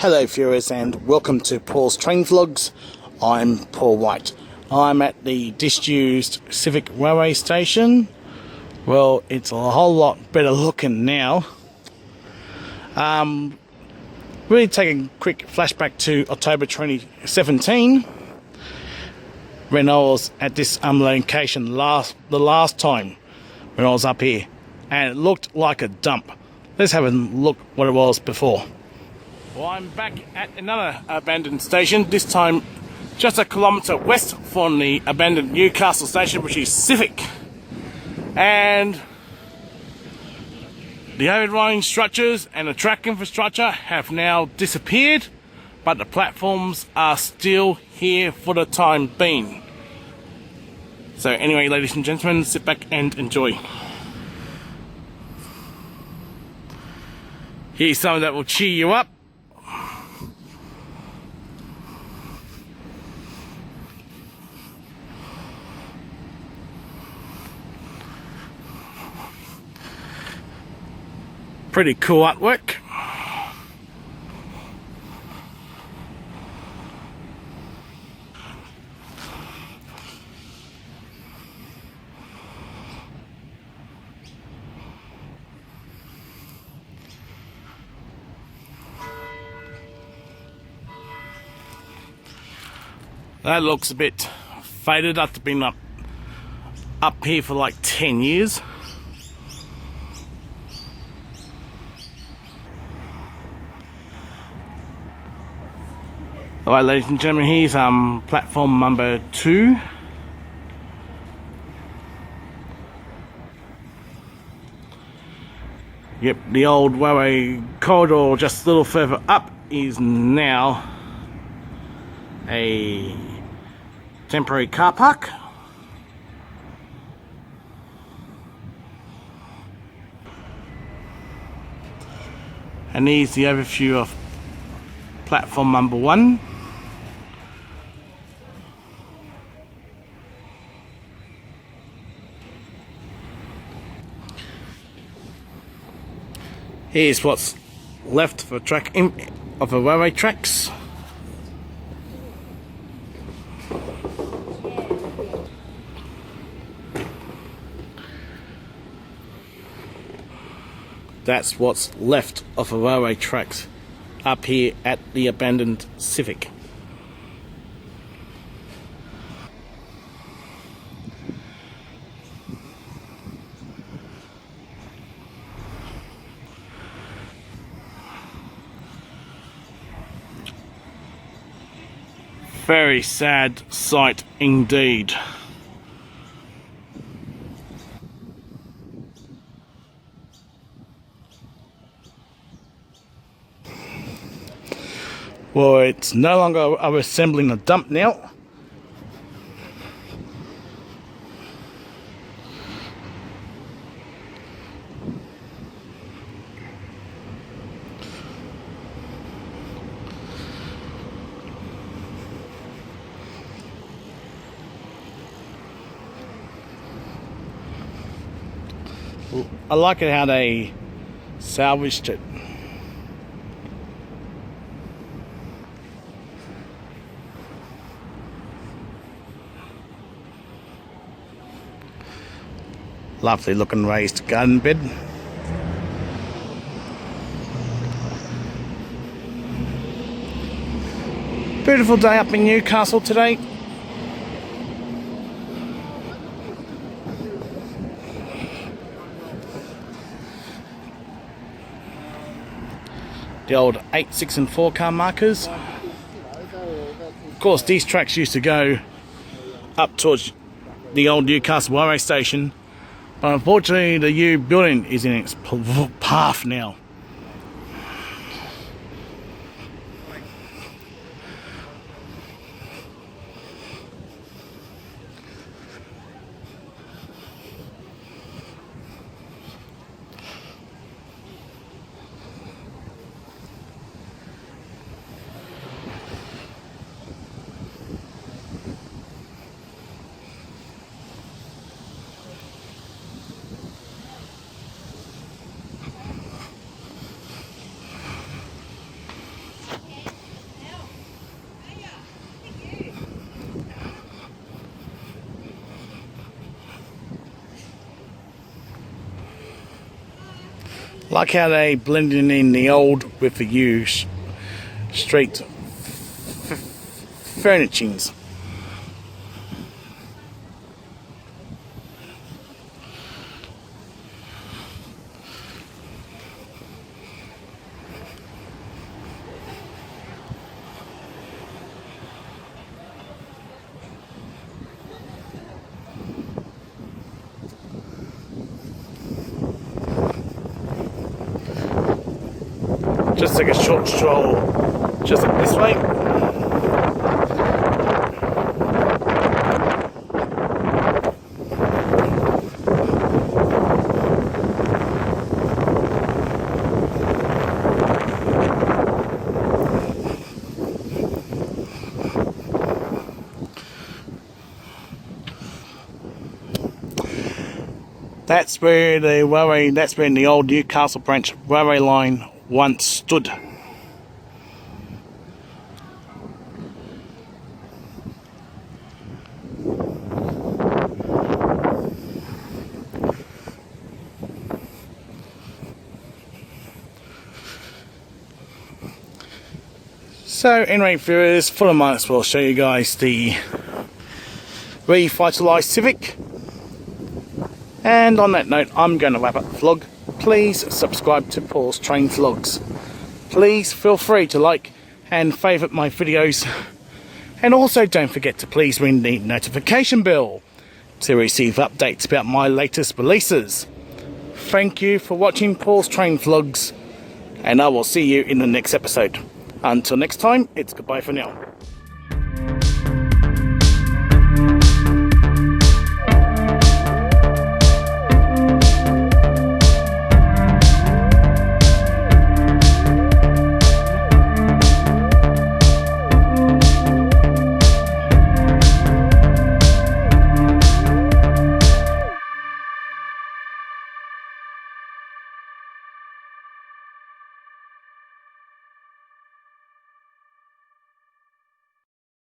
Hello viewers and welcome to Paul's Train Vlogs. I'm Paul White. I'm at the disused Civic Railway Station. Well, it's a whole lot better looking now. Really taking a quick flashback to October 2017 when I was at this location the last time when I was up here, and it looked like a dump. Let's have a look what it was before. Well, I'm back at another abandoned station, this time just a kilometre west from the abandoned Newcastle station, which is Civic. And the overriding structures and the track infrastructure have now disappeared, but the platforms are still here for the time being. So anyway, ladies and gentlemen, sit back and enjoy. Here's something that will cheer you up. Pretty cool artwork. That looks a bit faded after being up here for like 10 years. Alright, ladies and gentlemen, here's platform number 2. Yep, the old railway corridor just a little further up is now a temporary car park. And here's the overview of platform number 1. Here's what's left for of the railway tracks. That's what's left of the railway tracks up here at the abandoned Civic. Very sad sight indeed. Well, it's no longer assembling a dump now. I like it how they salvaged it. Lovely looking raised garden bed. Beautiful day up in Newcastle today. The old 8, 6 and 4 car markers. Of course, these tracks used to go up towards the old Newcastle railway station, but unfortunately the new building is in its path now. Like how they blending in the old with the new street furnishings. Just take a short stroll just up this way. That's where the old Newcastle branch railway line once stood. So anyway, viewers, for a moment we'll show you guys the revitalised Civic. And on that note, I'm going to wrap up the vlog. Please subscribe to Paul's Train Vlogs. Please feel free to like and favourite my videos. And also don't forget to please ring the notification bell to receive updates about my latest releases. Thank you for watching Paul's Train Vlogs, and I will see you in the next episode. Until next time, it's goodbye for now.